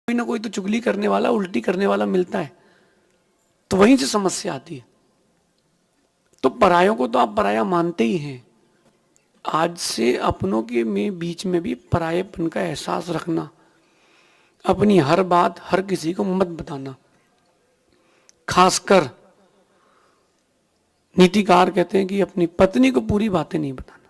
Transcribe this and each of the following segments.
कोई ना कोई तो चुगली करने वाला, उल्टी करने वाला मिलता है, तो वहीं से समस्या आती है। तो परायों को तो आप पराया मानते ही हैं। आज से अपनों के बीच में भी परायेपन का एहसास रखना, अपनी हर बात हर किसी को मत बताना। खासकर नीतिकार कहते हैं कि अपनी पत्नी को पूरी बातें नहीं बताना,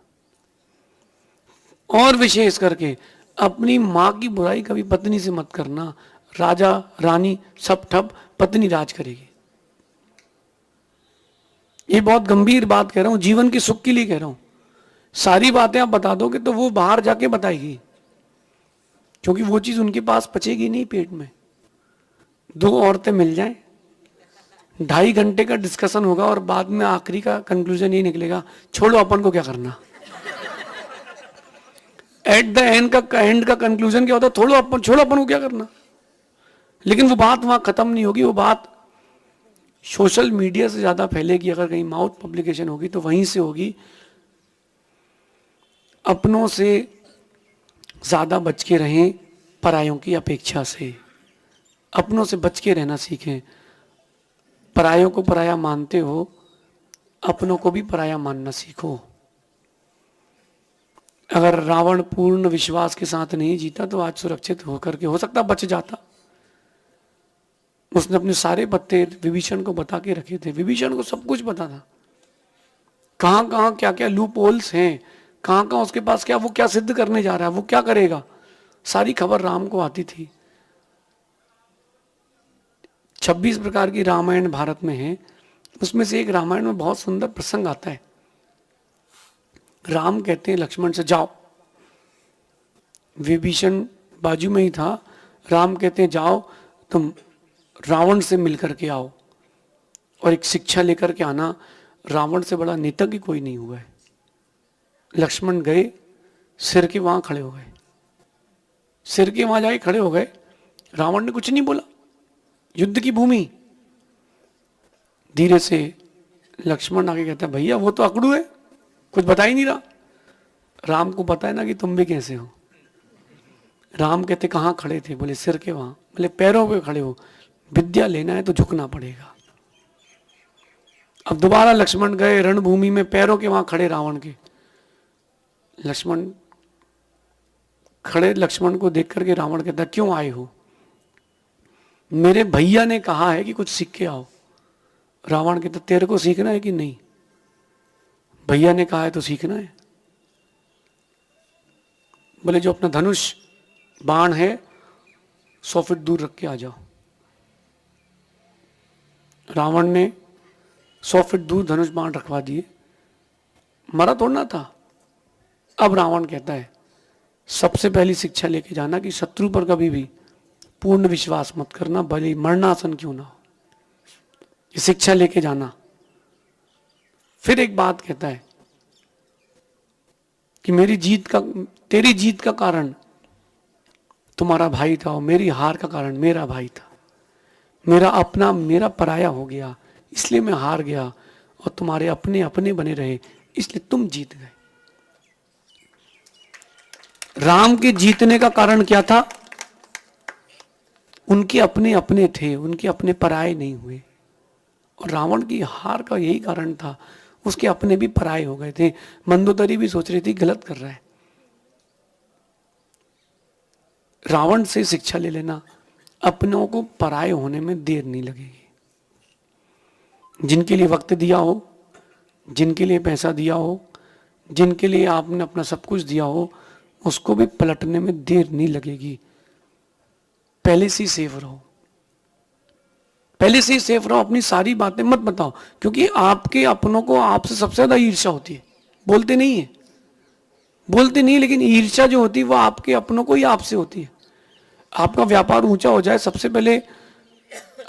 और विशेष करके अपनी मां की बुराई कभी पत्नी से मत करना। राजा रानी सब ठप, पत्नी राज करेगी। ये बहुत गंभीर बात कह रहा हूं, जीवन के सुख के लिए कह रहा हूं। सारी बातें आप बता दोगे तो वो बाहर जाके बताएगी, क्योंकि वो चीज उनके पास पचेगी नहीं पेट में। दो औरतें मिल जाएं, 2.5 घंटे का डिस्कशन होगा और बाद में आखिरी का कंक्लूजन ये निकलेगा, छोड़ो अपन को क्या करना। एट द एंड का कंक्लूजन क्या होता है, छोड़ो अपन को क्या करना। लेकिन वो बात वहां खत्म नहीं होगी। वो बात सोशल मीडिया से ज्यादा फैलेगी। अगर कहीं माउथ पब्लिकेशन होगी तो वहीं से होगी। अपनों से ज्यादा बच के रहें परायों की अपेक्षा से। अपनों से बच के रहना सीखें। परायों को पराया मानते हो, अपनों को भी पराया मानना सीखो। अगर रावण पूर्ण विश्वास के साथ नहीं जीता तो आज सुरक्षित होकर के हो सकता बच जाता। उसने अपने सारे पत्ते विभीषण को बता के रखे थे। विभीषण को सब कुछ पता था, कहां कहां क्या क्या लूप होल्स हैं, कहां कहां उसके पास क्या, वो क्या सिद्ध करने जा रहा है, वो क्या करेगा, सारी खबर राम को आती थी। 26 प्रकार की रामायण भारत में है। उसमें से एक रामायण में बहुत सुंदर प्रसंग आता है। राम कहते हैं लक्ष्मण से जाओ, विभीषण बाजू में ही था। राम कहते हैं जाओ तुम रावण से मिलकर के आओ और एक शिक्षा लेकर के आना। रावण से बड़ा नेता की कोई नहीं हुआ है। लक्ष्मण गए, सिर के वहां खड़े हो गए, सिर के वहां जाके खड़े हो गए। रावण ने कुछ नहीं बोला, युद्ध की भूमि। धीरे से लक्ष्मण आगे कहता है भैया वो तो अकड़ू है, कुछ बता ही नहीं रहा। राम को पता है ना कि तुम भी कैसे हो। राम कहते कहां खड़े थे, बोले सिर के वहां। बोले पैरों पे खड़े हो, विद्या लेना है तो झुकना पड़ेगा। अब दोबारा लक्ष्मण गए रणभूमि में, पैरों के वहां खड़े रावण के। लक्ष्मण खड़े, लक्ष्मण को देख करके रावण कहता क्यों आए हो। मेरे भैया ने कहा है कि कुछ सीख के आओ। रावण कहता तेरे को सीखना है कि नहीं, भैया ने कहा है तो सीखना है। बोले जो अपना धनुष बाण है 100 फीट दूर रख के आ जाओ। रावण ने 100 फीट दूर धनुष बाण रखवा दिए, मरा तोड़ना था। अब रावण कहता है सबसे पहली शिक्षा लेके जाना कि शत्रु पर कभी भी पूर्ण विश्वास मत करना, भले मरणासन क्यों ना हो। ये शिक्षा लेके जाना। फिर एक बात कहता है कि तेरी जीत का कारण तुम्हारा भाई था और मेरी हार का कारण मेरा भाई था। मेरा पराया हो गया, इसलिए मैं हार गया, और तुम्हारे अपने अपने बने रहे, इसलिए तुम जीत गए। राम के जीतने का कारण क्या था? उनके अपने अपने थे, उनके अपने पराये नहीं हुए। और रावण की हार का यही कारण था, उसके अपने भी पराये हो गए थे। मंदोदरी भी सोच रही थी गलत कर रहा है। रावण से शिक्षा ले लेना, अपनों को पराये होने में देर नहीं लगेगी। जिनके लिए वक्त दिया हो, जिनके लिए पैसा दिया हो, जिनके लिए आपने अपना सब कुछ दिया हो, उसको भी पलटने में देर नहीं लगेगी। पहले से ही सेफ रहो, पहले से ही सेफ रहो। अपनी सारी बातें मत बताओ, क्योंकि आपके अपनों को आपसे सबसे ज्यादा ईर्ष्या होती है। बोलते नहीं है, लेकिन ईर्ष्या जो होती है वो आपके अपनों को ही आपसे होती है। आपका व्यापार ऊंचा हो जाए, सबसे पहले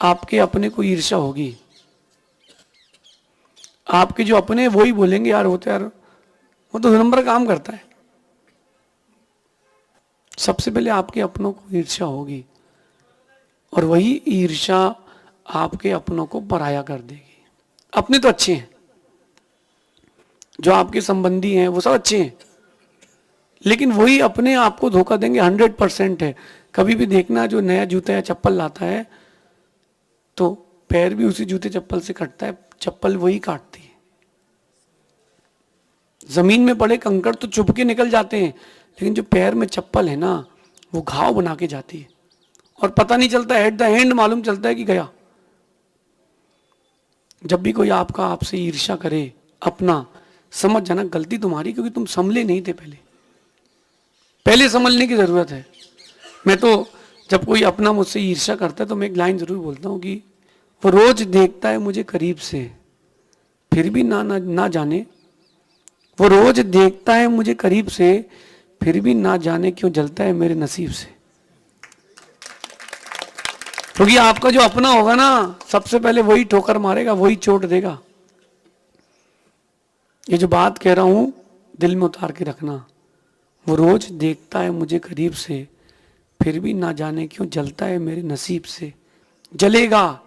आपके अपने को ईर्ष्या होगी। आपके जो अपने वो ही बोलेंगे यार वो तो 2 नंबर काम करता है। सबसे पहले आपके अपनों को ईर्ष्या होगी, और वही ईर्ष्या आपके अपनों को पराया कर देगी। अपने तो अच्छे हैं, जो आपके संबंधी हैं वो सब अच्छे हैं, लेकिन वही अपने आपको धोखा देंगे। 100% है। कभी भी देखना, जो नया जूता या चप्पल लाता है तो पैर भी उसी जूते चप्पल से कटता है, चप्पल वही काटती है। जमीन में पड़े कंकड़ तो चुभ के निकल जाते हैं, लेकिन जो पैर में चप्पल है ना, वो घाव बना के जाती है और पता नहीं चलता, एट द एंड मालूम चलता है कि गया। जब भी कोई आपसे ईर्ष्या करे, अपना समझ जाना गलती तुम्हारी, क्योंकि तुम संभले नहीं थे। पहले संभलने की जरूरत है। मैं तो जब कोई अपना मुझसे ईर्ष्या करता है तो मैं एक लाइन जरूर बोलता हूँ कि वो रोज देखता है मुझे करीब से, फिर भी ना जाने, वो रोज देखता है मुझे करीब से, फिर भी ना जाने क्यों जलता है मेरे नसीब से। क्योंकि आपका जो अपना होगा ना, सबसे पहले वही ठोकर मारेगा, वही चोट देगा। ये जो बात कह रहा हूं दिल में उतार के रखना। वो रोज देखता है मुझे करीब से, फिर भी ना जाने क्यों जलता है मेरे नसीब से। जलेगा,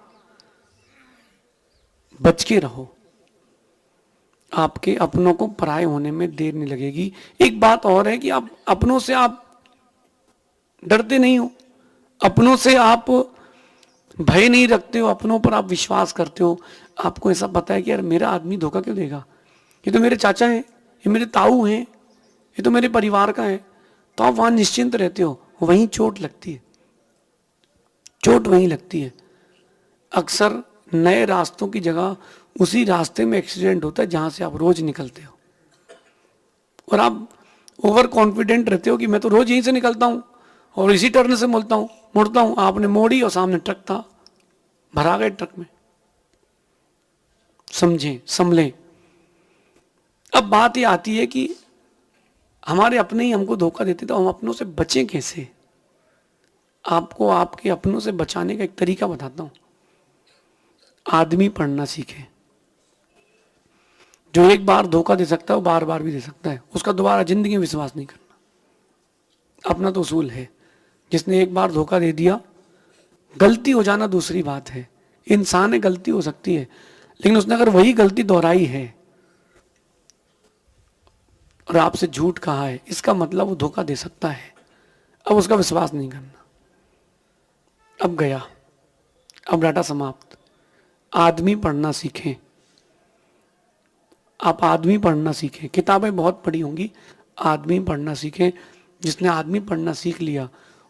बच के रहो। आपके अपनों को पराये होने में देर नहीं लगेगी। एक बात और है कि आप अपनों से आप डरते नहीं हो, अपनों से आप भय नहीं रखते हो, अपनों पर आप विश्वास करते हो। आपको ऐसा पता है कि यार मेरा आदमी धोखा क्यों देगा, ये तो मेरे चाचा हैं, ये मेरे ताऊ हैं, ये तो मेरे परिवार का है, तो आप वहां निश्चिंत रहते हो। वहीं चोट लगती है, चोट वहीं लगती है। अक्सर नए रास्तों की जगह उसी रास्ते में एक्सीडेंट होता है जहां से आप रोज निकलते हो, और आप ओवर कॉन्फिडेंट रहते हो कि मैं तो रोज यहीं से निकलता हूं और इसी टर्न से मुड़ता हूं। आपने मोड़ी और सामने ट्रक था, भरा गए ट्रक में। समझें, संभलें। अब बात ये आती है कि हमारे अपने ही हमको धोखा देते, तो हम अपनों से बचें कैसे। आपको आपके अपनों से बचाने का एक तरीका बताता हूं। आदमी पढ़ना सीखे। जो एक बार धोखा दे सकता है वो बार बार भी दे सकता है, उसका दोबारा जिंदगी में विश्वास नहीं करना। अपना तो उसूल है, जिसने एक बार धोखा दे दिया, गलती हो जाना दूसरी बात है, इंसान है, गलती हो सकती है, लेकिन उसने अगर वही गलती दोहराई है और आपसे झूठ कहा है, इसका मतलब वो धोखा दे सकता है। अब उसका विश्वास नहीं करना। अब गया, अब डाटा समाप्त। आदमी पढ़ना सीखें। आप आदमी पढ़ना सीखें। किताबें बहुत पढ़ी होंगी, आदमी पढ़ना सीखें। जिसने आदमी पढ़ना सीख लिया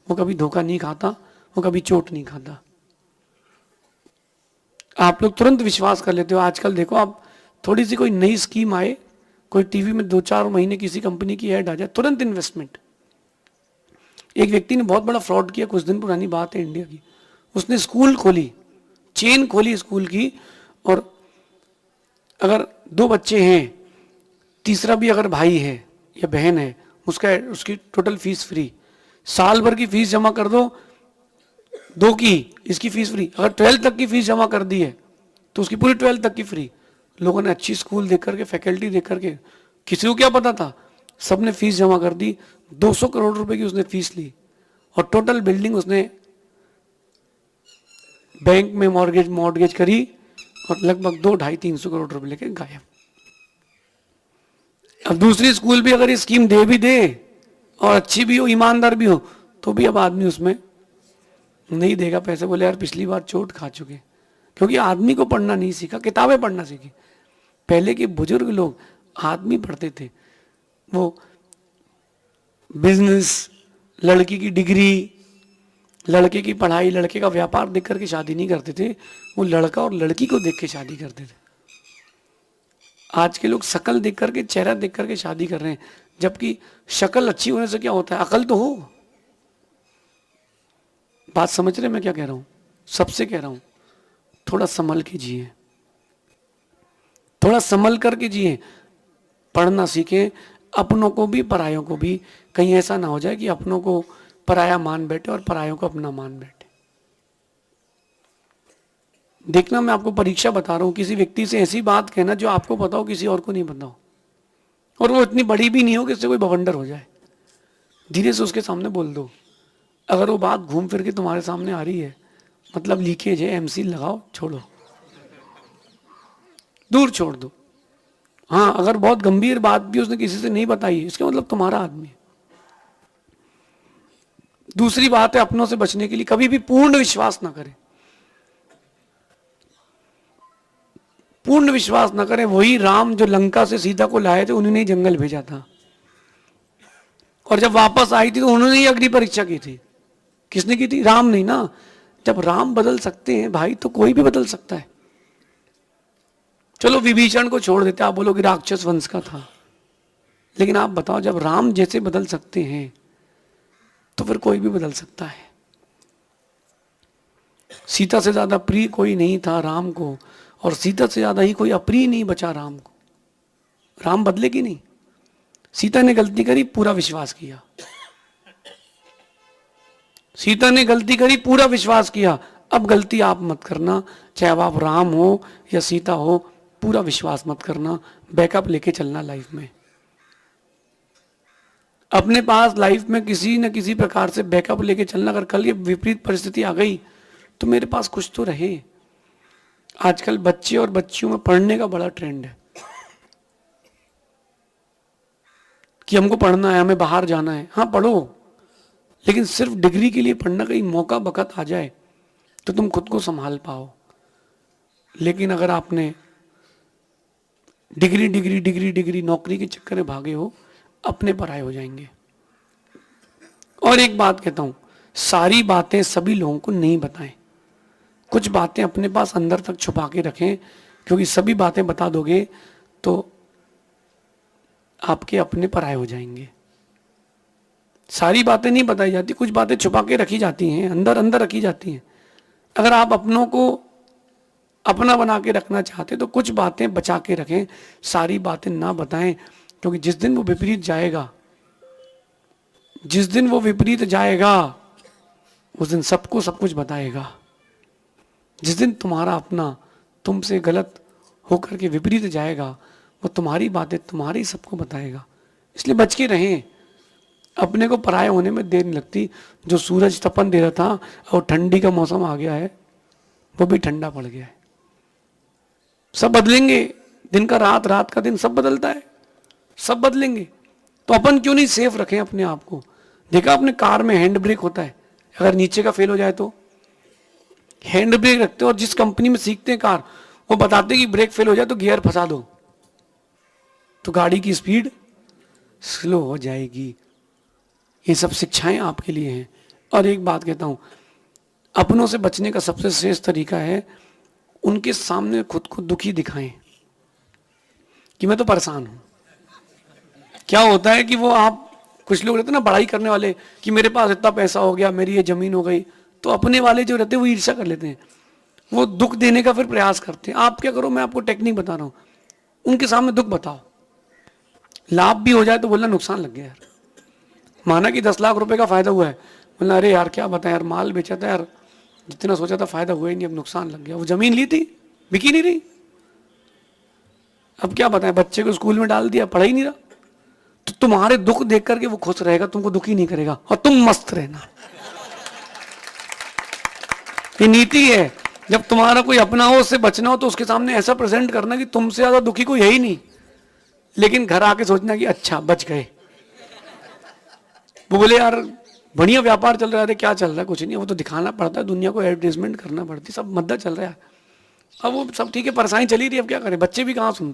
वो कभी धोखा नहीं खाता, वो कभी चोट नहीं खाता। आप लोग तुरंत विश्वास कर लेते हो। आजकल देखो, आप थोड़ी सी कोई नई स्कीम आए, कोई टीवी में 2-4 महीने किसी कंपनी की ऐड आ जाए, तुरंत इन्वेस्टमेंट। एक व्यक्ति ने बहुत बड़ा फ्रॉड किया, कुछ दिन पुरानी बात है इंडिया की। उसने स्कूल खोली, चेन खोली स्कूल की, और अगर 2 बच्चे हैं, तीसरा भी अगर भाई है या बहन है, उसकी टोटल फीस फ्री। साल भर की फीस जमा कर दो, 2 की इसकी फीस फ्री। अगर 12th तक की फीस जमा कर दी है तो उसकी पूरी 12th तक की फ्री। लोगों ने अच्छी स्कूल देख करके, फैकल्टी देख करके, किसी को क्या पता था, सबने फीस जमा कर दी। 200 करोड़ रुपए की उसने फीस ली, और टोटल बिल्डिंग उसने बैंक में मॉर्गेज करी, और लगभग 200-250-300 करोड़ रुपए लेके गायब। अब दूसरी स्कूल भी अगर ये स्कीम दे भी दे और अच्छी भी हो, ईमानदार भी हो, तो भी अब आदमी उसमें नहीं देगा पैसे। बोले यार पिछली बार चोट खा चुके, क्योंकि आदमी को पढ़ना नहीं सीखा, किताबें पढ़ना सीखी। पहले के बुजुर्ग लोग आदमी पढ़ते थे। वो बिजनेस, लड़की की डिग्री, लड़के की पढ़ाई, लड़के का व्यापार देख करके शादी नहीं करते थे, वो लड़का और लड़की को देख के शादी करते थे। आज के लोग शक्ल देख करके, चेहरा देख करके शादी कर रहे हैं, जबकि शक्ल अच्छी होने से क्या होता है, अकल तो हो। बात समझ रहे मैं क्या कह रहा हूं? सबसे कह रहा हूं, थोड़ा संभल के जिए, थोड़ा संभल करके जिए। पढ़ना सीखें, अपनों को भी परायों को भी। कहीं ऐसा ना हो जाए कि अपनों को पराया मान बैठे और परायों को अपना मान बैठे। देखना, मैं आपको परीक्षा बता रहा हूं, किसी व्यक्ति से ऐसी बात कहना जो आपको पता हो, किसी और को नहीं पता हो, और वो इतनी बड़ी भी नहीं हो कि इससे कोई बवंडर हो जाए। धीरे से उसके सामने बोल दो। अगर वो बात घूम फिर के तुम्हारे सामने आ रही है, मतलब लीकेज है, एमसी लगाओ, छोड़ो, दूर छोड़ दो। हाँ, अगर बहुत गंभीर बात भी उसने किसी से नहीं बताई, इसका मतलब तुम्हारा आदमी है। दूसरी बात है, अपनों से बचने के लिए कभी भी पूर्ण विश्वास ना करें, पूर्ण विश्वास ना करें। वही राम जो लंका से सीता को लाए थे, उन्होंने ही जंगल भेजा था, और जब वापस आई थी तो उन्होंने ही अग्नि परीक्षा की थी। किसने की थी? राम नहीं ना। जब राम बदल सकते हैं भाई, तो कोई भी बदल सकता है। चलो विभीषण को छोड़ देते, आप बोलोगे राक्षस वंश का था, लेकिन आप बताओ, जब राम जैसे बदल सकते हैं तो फिर कोई भी बदल सकता है। सीता से ज्यादा प्रिय कोई नहीं था राम को, और सीता से ज्यादा ही कोई अप्रिय नहीं बचा राम को। राम बदले कि नहीं? सीता ने गलती करी, पूरा विश्वास किया। सीता ने गलती करी, पूरा विश्वास किया। अब गलती आप मत करना, चाहे अब आप राम हो या सीता हो, पूरा विश्वास मत करना। बैकअप लेके चलना लाइफ में। अपने पास लाइफ में किसी न किसी प्रकार से बैकअप लेके चलना। अगर कल ये विपरीत परिस्थिति आ गई तो मेरे पास कुछ तो रहे। आजकल बच्चे और बच्चियों में पढ़ने का बड़ा ट्रेंड है कि हमको पढ़ना है, हमें बाहर जाना है। हाँ पढ़ो, लेकिन सिर्फ डिग्री के लिए पढ़ना, कहीं मौका बखत आ जाए तो तुम खुद को संभाल पाओ। लेकिन अगर आपने डिग्री डिग्री डिग्री डिग्री नौकरी के चक्कर में भागे हो, अपने पराये हो जाएंगे। और एक बात कहता हूं, सारी बातें सभी लोगों को नहीं बताएं। कुछ बातें अपने पास अंदर तक छुपा के रखें, क्योंकि सभी बातें बता दोगे तो आपके अपने पराये हो जाएंगे। सारी बातें नहीं बताई जाती, कुछ बातें छुपा के रखी जाती हैं, अंदर अंदर रखी जाती हैं। अगर आप अपनों को अपना बना के रखना चाहते तो कुछ बातें बचा के रखें, सारी बातें ना बताएं। क्योंकि जिस दिन वो विपरीत जाएगा, जिस दिन वो विपरीत जाएगा, उस दिन सबको सब कुछ बताएगा। जिस दिन तुम्हारा अपना तुमसे गलत होकर के विपरीत जाएगा, वो तुम्हारी बातें तुम्हारी सबको बताएगा। इसलिए बच के रहें। अपने को पराये होने में देर नहीं लगती। जो सूरज तपन दे रहा था और ठंडी का मौसम आ गया है, वो भी ठंडा पड़ गया है। सब बदलेंगे, दिन का रात, रात का दिन, सब बदलता है, सब बदलेंगे। तो अपन क्यों नहीं सेफ रखें अपने आप को? देखा आपने कार में हैंड ब्रेक होता है, अगर नीचे का फेल हो जाए तो हैंड ब्रेक रखते हो। और जिस कंपनी में सीखते हैं कार, वो बताते हैं कि ब्रेक फेल हो जाए तो गियर फंसा दो, तो गाड़ी की स्पीड स्लो हो जाएगी। ये सब शिक्षाएं आपके लिए हैं। और एक बात कहता हूं, अपनों से बचने का सबसे श्रेष्ठ तरीका है, उनके सामने खुद को दुखी दिखाएं कि मैं तो परेशान हूं। क्या होता है कि वो आप, कुछ लोग रहते हैं ना बड़ाई करने वाले, कि मेरे पास इतना पैसा हो गया, मेरी ये जमीन हो गई, तो अपने वाले जो रहते हैं वो ईर्ष्या कर लेते हैं, वो दुख देने का फिर प्रयास करते हैं। आप क्या करो, मैं आपको टेक्निक बता रहा हूं, उनके सामने दुख बताओ। लाभ भी हो जाए तो बोलना नुकसान लग गया यार। माना कि 10 लाख रुपए का फायदा हुआ है, बोलना अरे यार क्या बताएं यार, माल बेचा था यार, जितना सोचा था फायदा हुआ ही नहीं, अब नुकसान लग गया। वो जमीन ली थी, बिकी नहीं रही, अब क्या बताएं, बच्चे को स्कूल में डाल दिया, पढ़ा ही नहीं रहा। तो तुम्हारे दुख देख करके वो खुश रहेगा, तुमको दुखी नहीं करेगा, और तुम मस्त रहना। ये नीति है। जब तुम्हारा कोई अपना हो, उससे बचना हो, तो उसके सामने ऐसा प्रेजेंट करना कि तुमसे ज्यादा दुखी कोई है ही नहीं, लेकिन घर आके सोचना कि अच्छा बच गए। वो बोले यार बढ़िया व्यापार चल रहा है, क्या चल रहा है? कुछ नहीं, वो तो दिखाना पड़ता है, दुनिया को एडवर्टाइजमेंट करना पड़ती है, सब मद्दा चल रहा है। अब वो सब ठीक है, परेशानी चली रही है, अब क्या करें, बच्चे भी कहाँ सुनते।